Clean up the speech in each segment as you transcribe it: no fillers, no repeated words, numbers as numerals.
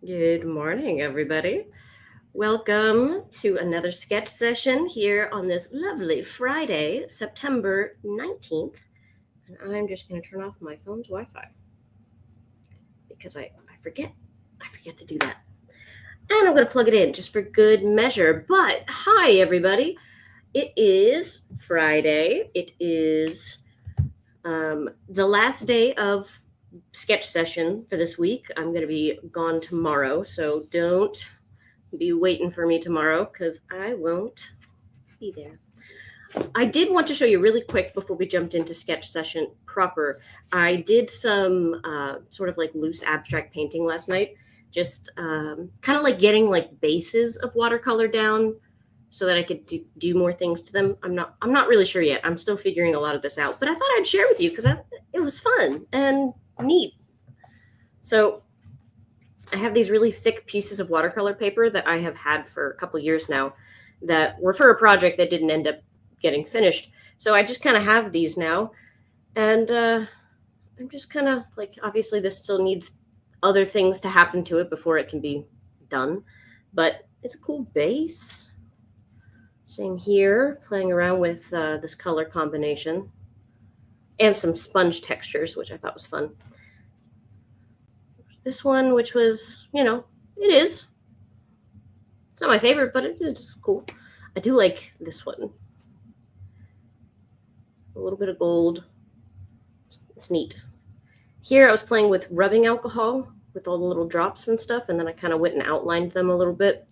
Good morning, everybody. Welcome to another sketch session here on this lovely Friday, September 19th. And I'm just going to turn off my phone's Wi Fi because I forget. I forget to do that. And I'm going to plug it in just for good measure. But hi, everybody. It is Friday. It is the last day of sketch session for this week. I'm going to be gone tomorrow, so don't be waiting for me tomorrow because I won't be there. I did want to show you really quick before we jumped into sketch session proper. I did some sort of like loose abstract painting last night, just kind of like getting like bases of watercolor down so that I could do more things to them. I'm not really sure yet. I'm still figuring a lot of this out, but I thought I'd share with you because it was fun and neat. So I have these really thick pieces of watercolor paper that I have had for a couple years now that were for a project that didn't end up getting finished. So I just kind of have these now. And I'm just kind of like, obviously, this still needs other things to happen to it before it can be done. But it's a cool base. Same here, playing around with this color combination and some sponge textures, which I thought was fun. This one, which was, it is. It's not my favorite, but it's cool. I do like this one. A little bit of gold. It's neat. Here I was playing with rubbing alcohol with all the little drops and stuff, and then I kind of went and outlined them a little bit.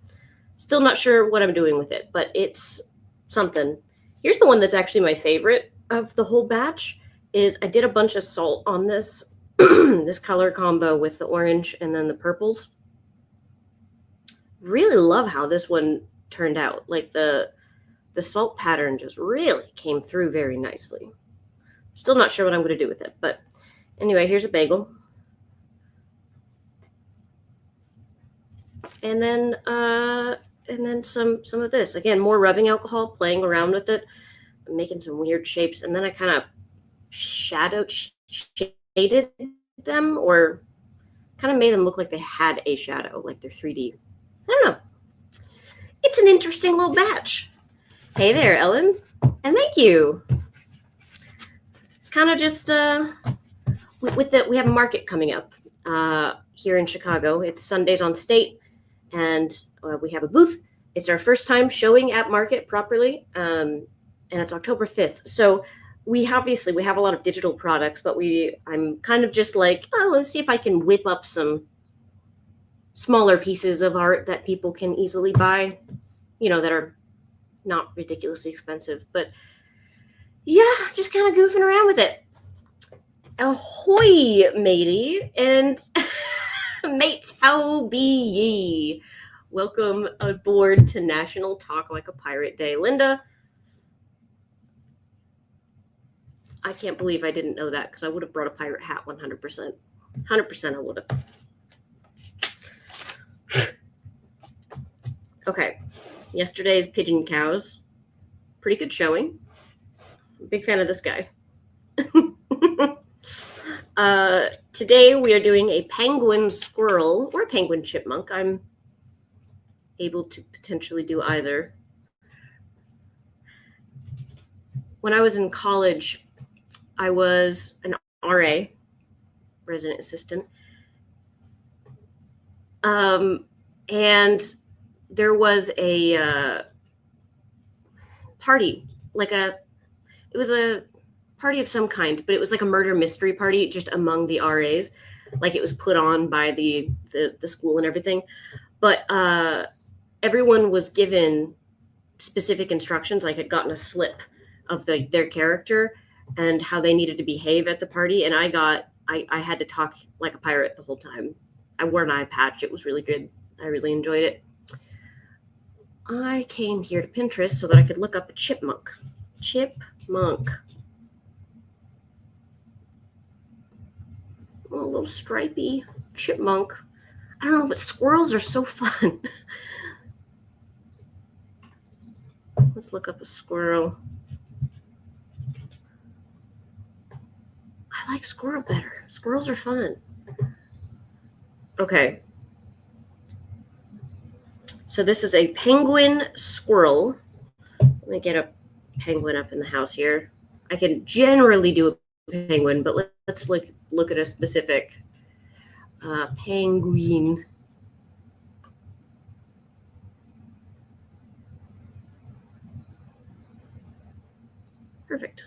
Still not sure what I'm doing with it, but it's something. Here's the one that's actually my favorite of the whole batch. Is I did a bunch of salt on this this color combo with the orange and then the purples. Really love how this one turned out. Like the salt pattern just really came through very nicely. Still not sure what I'm going to do with it, but anyway, here's a bagel. And then some of this. Again, more rubbing alcohol, playing around with it, making some weird shapes, and then I kind of shaded them, or kind of made them look like they had a shadow, like they're 3D. I don't know. It's an interesting little batch. Hey there, Ellen, and thank you. It's kind of just we have a market coming up here in Chicago. It's Sundays on State, and we have a booth. It's our first time showing at market properly, and it's October 5th. So we have a lot of digital products, but I'm kind of just like, let's see if I can whip up some smaller pieces of art that people can easily buy, that are not ridiculously expensive. But yeah, just kind of goofing around with it. Ahoy, matey, and mates, how be ye? Welcome aboard to National Talk Like a Pirate Day. Linda, I can't believe I didn't know that because I would have brought a pirate hat 100%. 100% I would have. Okay, yesterday's pigeon cows. Pretty good showing. Big fan of this guy. Today we are doing a penguin squirrel or a penguin chipmunk. I'm able to potentially do either. When I was in college, I was an RA, resident assistant. And there was a party, it was a party of some kind, but it was like a murder mystery party just among the RAs. Like it was put on by the school and everything. But everyone was given specific instructions. Like had gotten a slip of their character and how they needed to behave at the party. And I had to talk like a pirate the whole time. I wore an eye patch. It was really good. I really enjoyed it. I came here to Pinterest so that I could look up a chipmunk. Chipmunk. A little stripy chipmunk. I don't know, but squirrels are so fun. Let's look up a squirrel. I like squirrel better. Squirrels are fun. Okay. So this is a penguin squirrel. Let me get a penguin up in the house here. I can generally do a penguin, but let's look at a specific penguin. Perfect.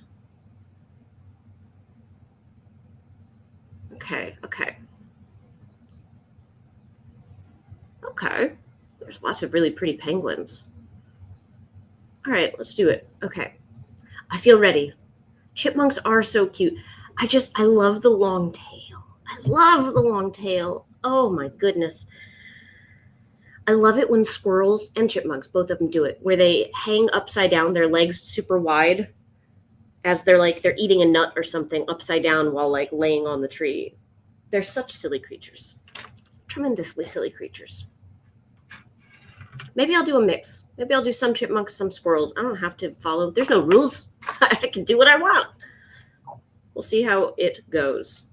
Okay. There's lots of really pretty penguins. All right, let's do it. Okay. I feel ready. Chipmunks are so cute. I love the long tail. I love the long tail. Oh my goodness. I love it when squirrels and chipmunks, both of them do it, where they hang upside down, their legs super wide, as they're eating a nut or something upside down while like laying on the tree. They're such silly creatures. Tremendously silly creatures. Maybe I'll do a mix. Maybe I'll do some chipmunks, some squirrels. I don't have to follow. There's no rules. I can do what I want. We'll see how it goes.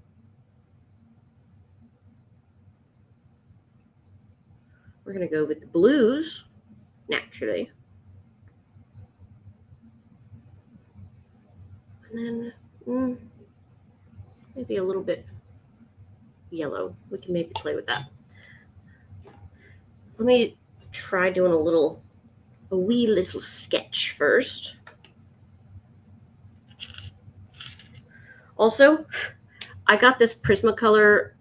We're going to go with the blues, naturally. And then maybe a little bit yellow. We can maybe play with that. Let me try doing a wee little sketch first. Also, I got this Prismacolor,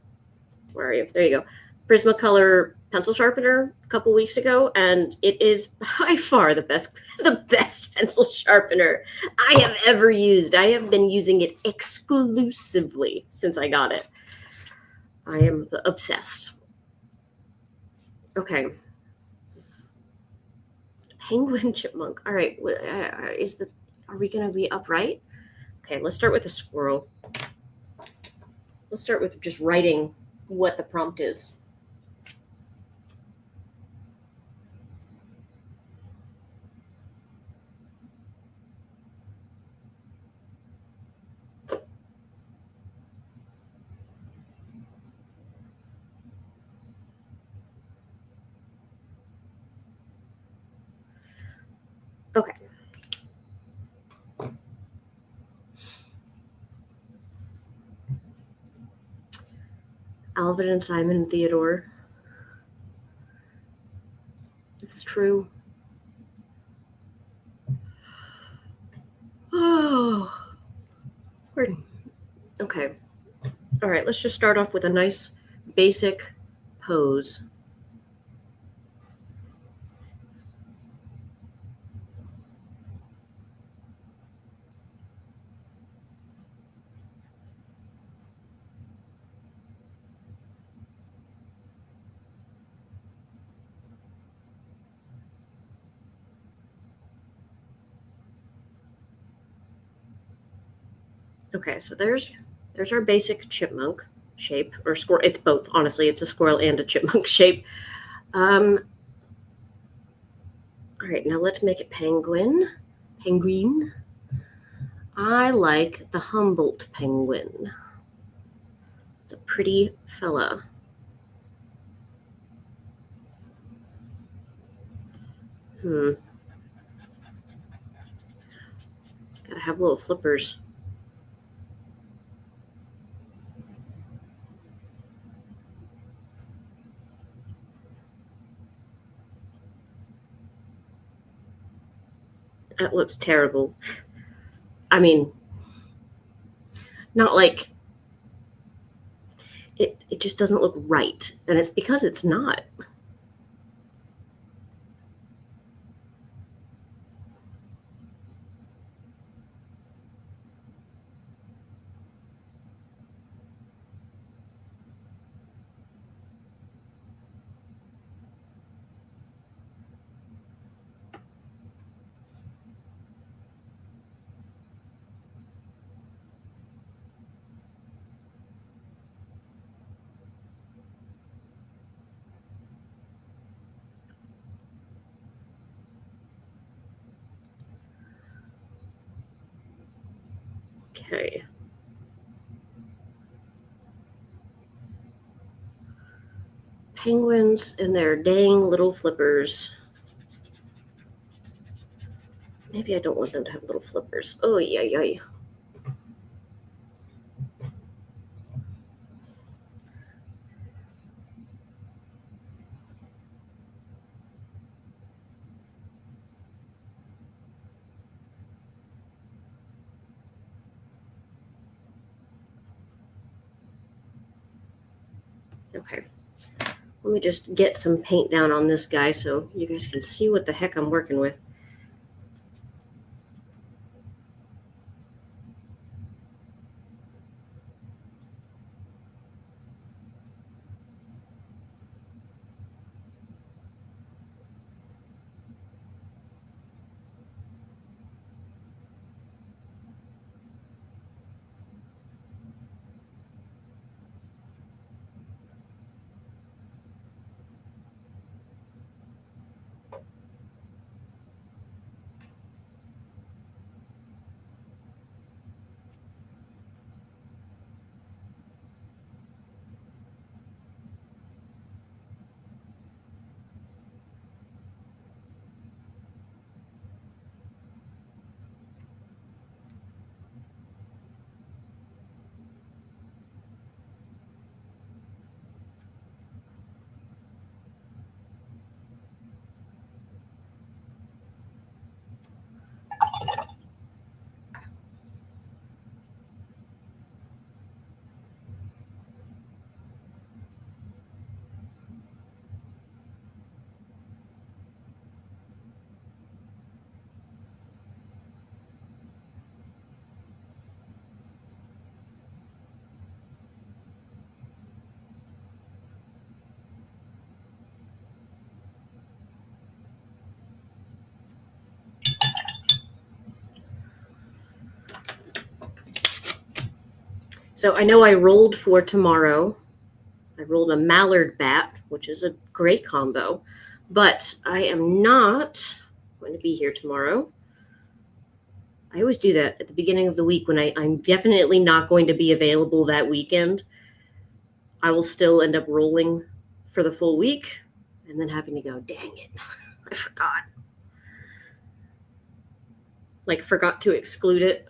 where are you? There you go. Prismacolor pencil sharpener a couple weeks ago, and it is by far the best pencil sharpener I have ever used. I have been using it exclusively since I got it. I am obsessed. Okay. Penguin chipmunk. All right. Are we going to be upright? Okay, let's start with the squirrel. Let's start with just writing what the prompt is. Okay. Alvin and Simon and Theodore. This is true. Oh. Okay. All right, let's just start off with a nice basic pose. Okay, so there's our basic chipmunk shape, or squirrel. It's both, honestly. It's a squirrel and a chipmunk shape. All right, now let's make it penguin. Penguin. I like the Humboldt penguin. It's a pretty fella. Gotta have little flippers. That looks terrible. I mean, not like it just doesn't look right. And it's because it's not. Okay. Penguins and their dang little flippers. Maybe I don't want them to have little flippers. Oh, yeah. Okay. Let me just get some paint down on this guy so you guys can see what the heck I'm working with. So I know I rolled for tomorrow. I rolled a Mallard Bat, which is a great combo, but I am not going to be here tomorrow. I always do that at the beginning of the week when I'm definitely not going to be available that weekend. I will still end up rolling for the full week and then having to go, dang it, I forgot. Like, forgot to exclude it.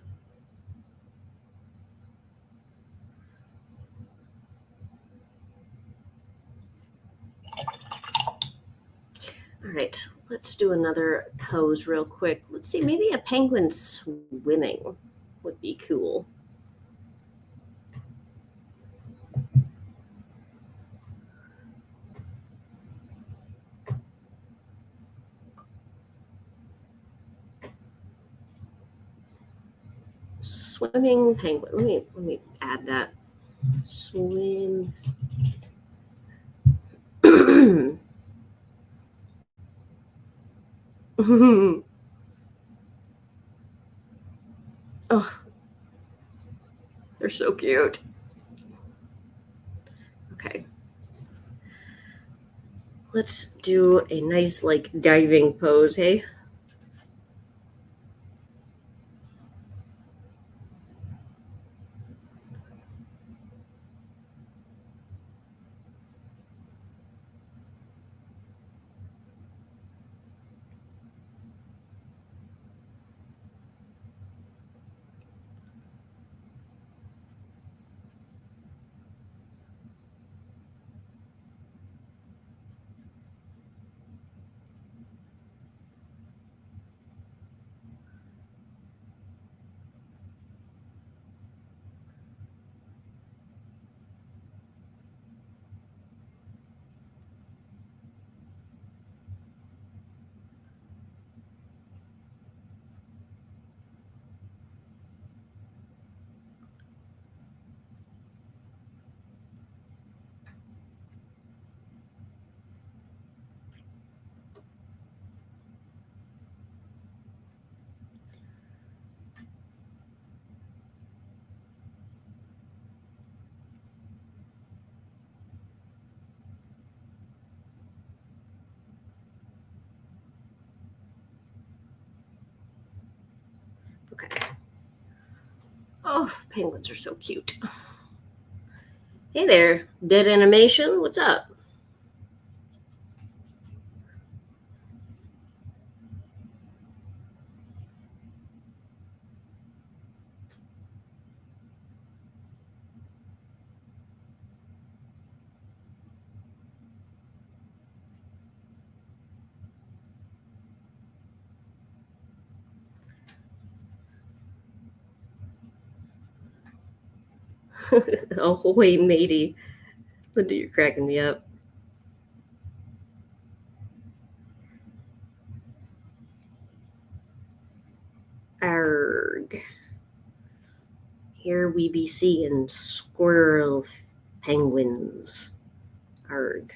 All right, let's do another pose real quick. Let's see, maybe a penguin swimming would be cool. Swimming penguin. Let me add that. Swim. Oh, they're so cute. Okay. Let's do a nice, like, diving pose, hey? Okay. Oh, penguins are so cute. Hey there, Dead Animation. What's up? Ahoy, matey. Linda, you're cracking me up. Arg. Here we be seeing squirrel penguins. Arg.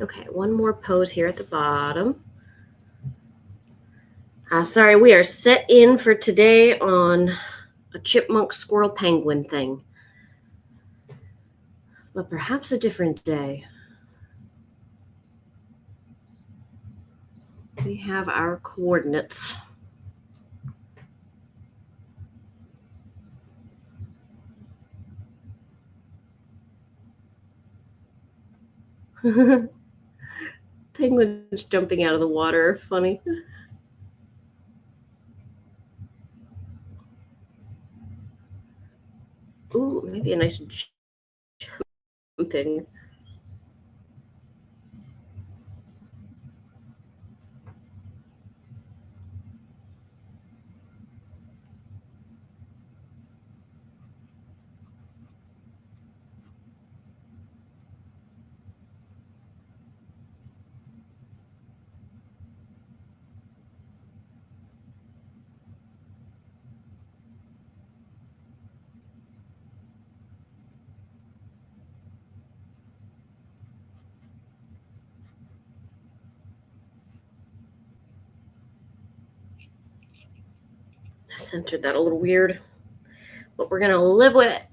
Okay, one more pose here at the bottom. Sorry, we are set in for today on a chipmunk squirrel penguin thing. But perhaps a different day. We have our coordinates. Penguins jumping out of the water are funny. Ooh, maybe a nice jumping. I centered that a little weird, but we're going to live with it.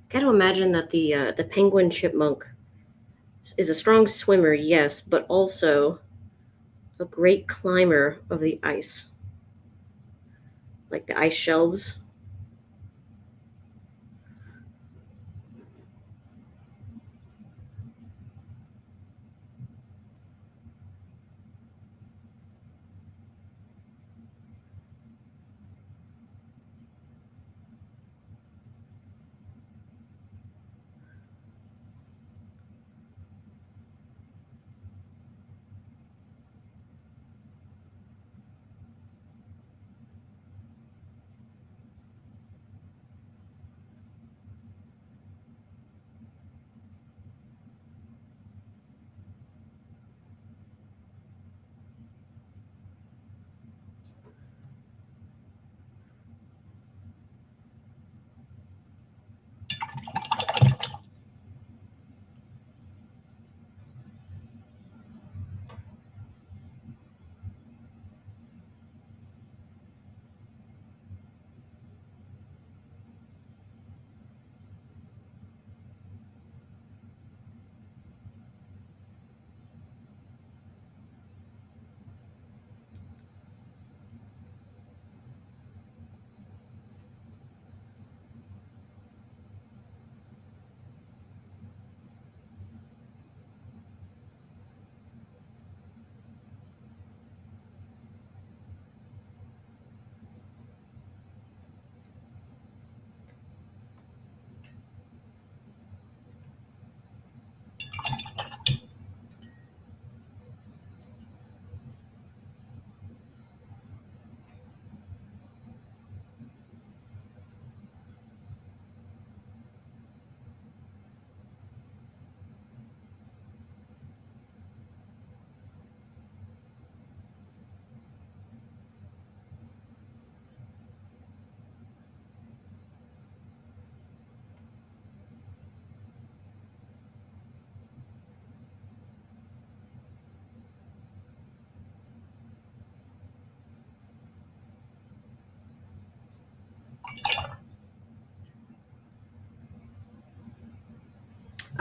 Got to imagine that the penguin chipmunk is a strong swimmer, yes, but also a great climber of the ice, like the ice shelves.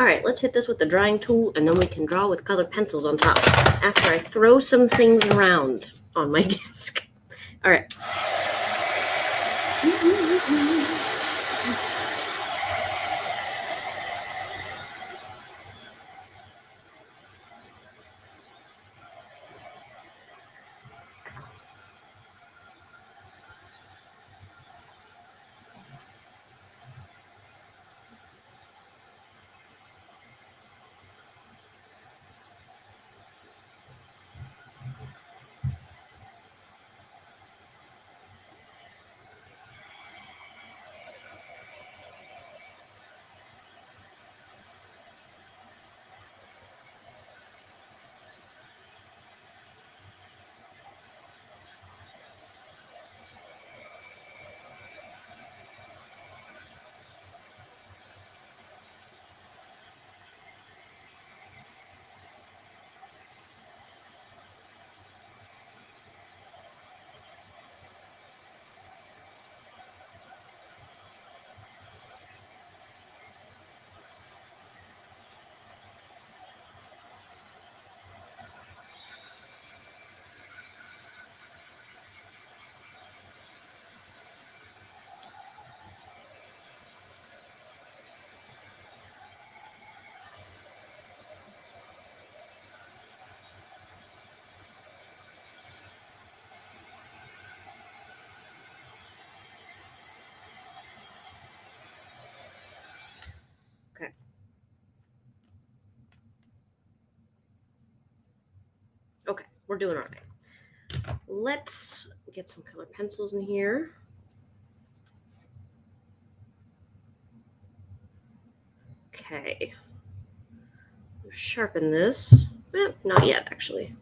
All right, let's hit this with the drawing tool, and then we can draw with colored pencils on top after I throw some things around on my desk. All right. Okay. Okay, we're doing all right. Let's get some colored pencils in here. Okay. Sharpen this. Not yet, actually.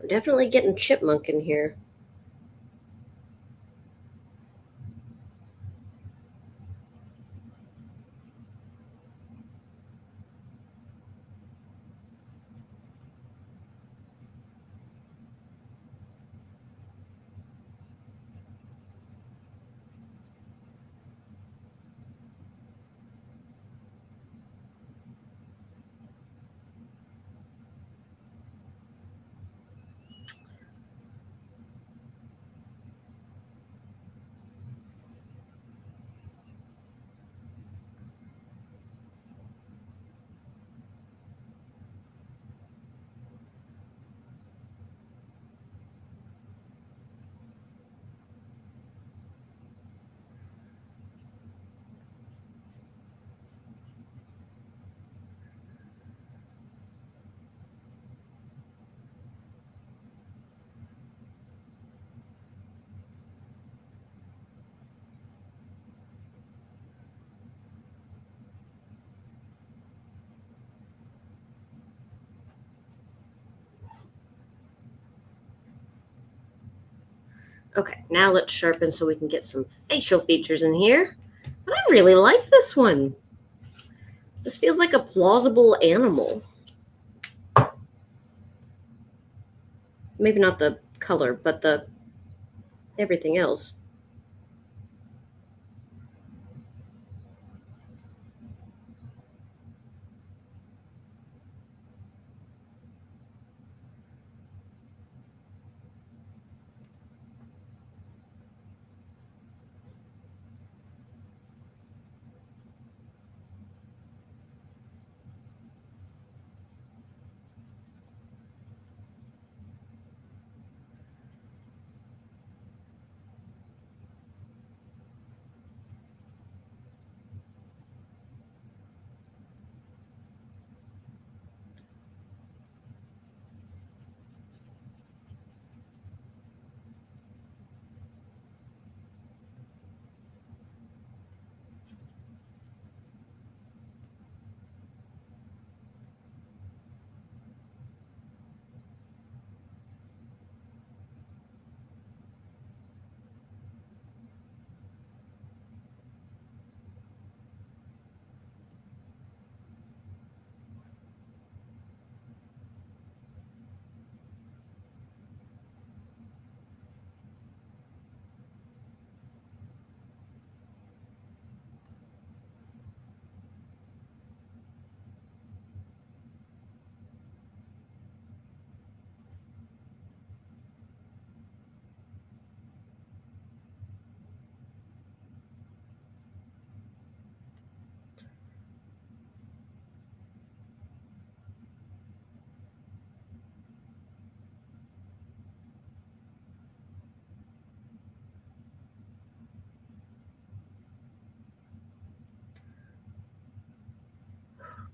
I'm definitely getting Chipmunk in here. Okay, now let's sharpen so we can get some facial features in here. But I really like this one. This feels like a plausible animal. Maybe not the color, but the everything else.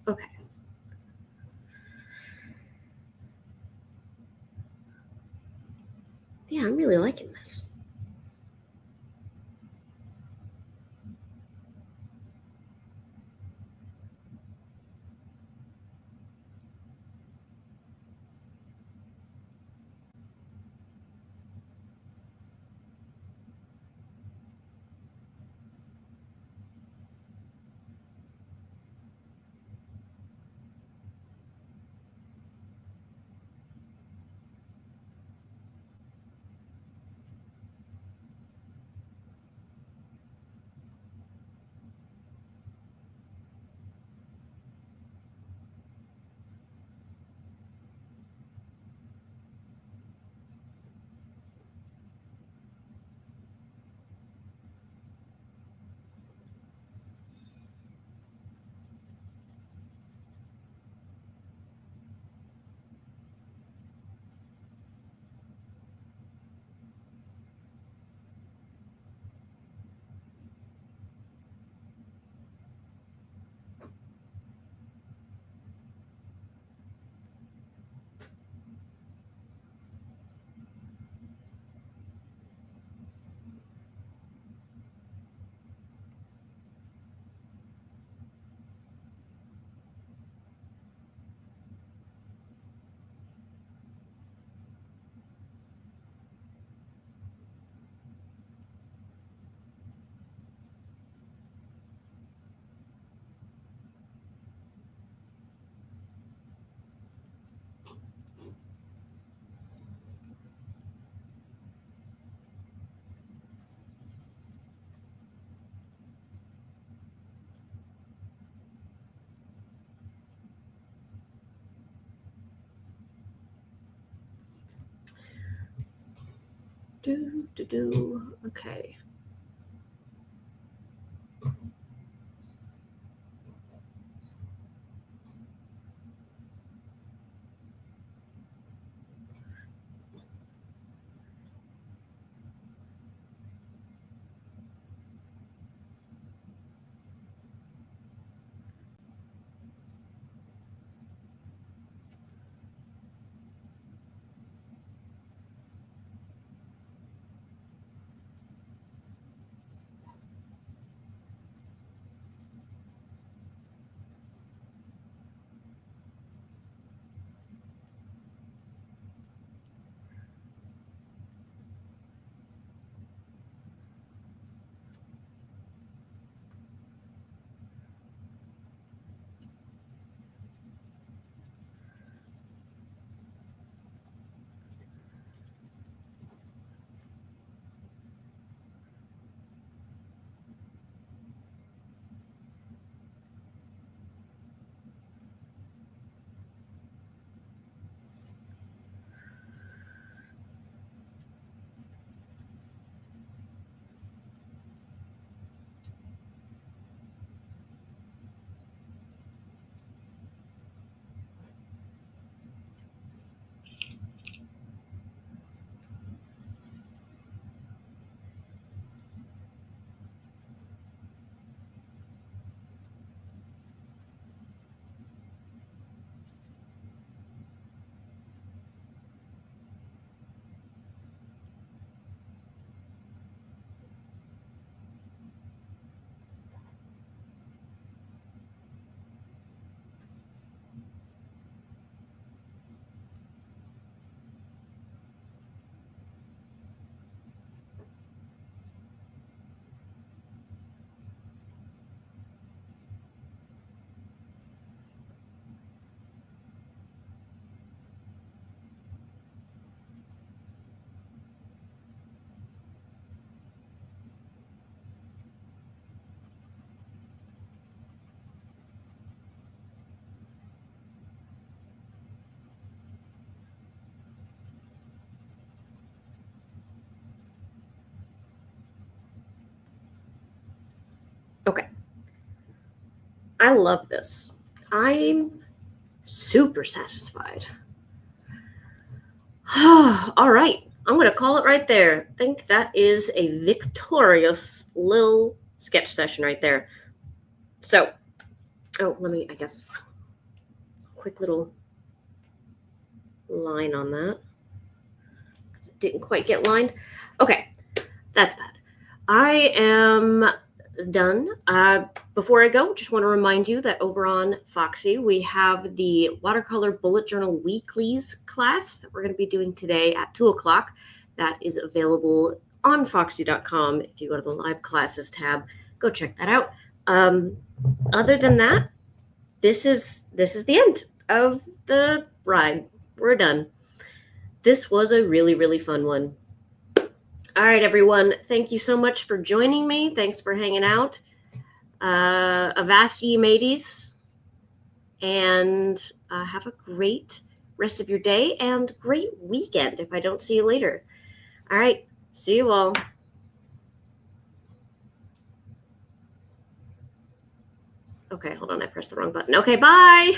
Okay. Yeah, I'm really liking this. Okay. Okay. I love this. I'm super satisfied. All right. I'm going to call it right there. I think that is a victorious little sketch session right there. So, let me, I guess, quick little line on that. Didn't quite get lined. Okay, that's that. I am done. Before I go, just want to remind you that over on Foxy, we have the watercolor bullet journal weeklies class that we're going to be doing today at 2:00. That is available on foxy.com. If you go to the live classes tab, go check that out. Other than that, this is the end of the ride. We're done. This was a really, really fun one. All right, everyone. Thank you so much for joining me. Thanks for hanging out. Avast ye mateys. And have a great rest of your day and great weekend if I don't see you later. All right. See you all. Okay, hold on. I pressed the wrong button. Okay, bye.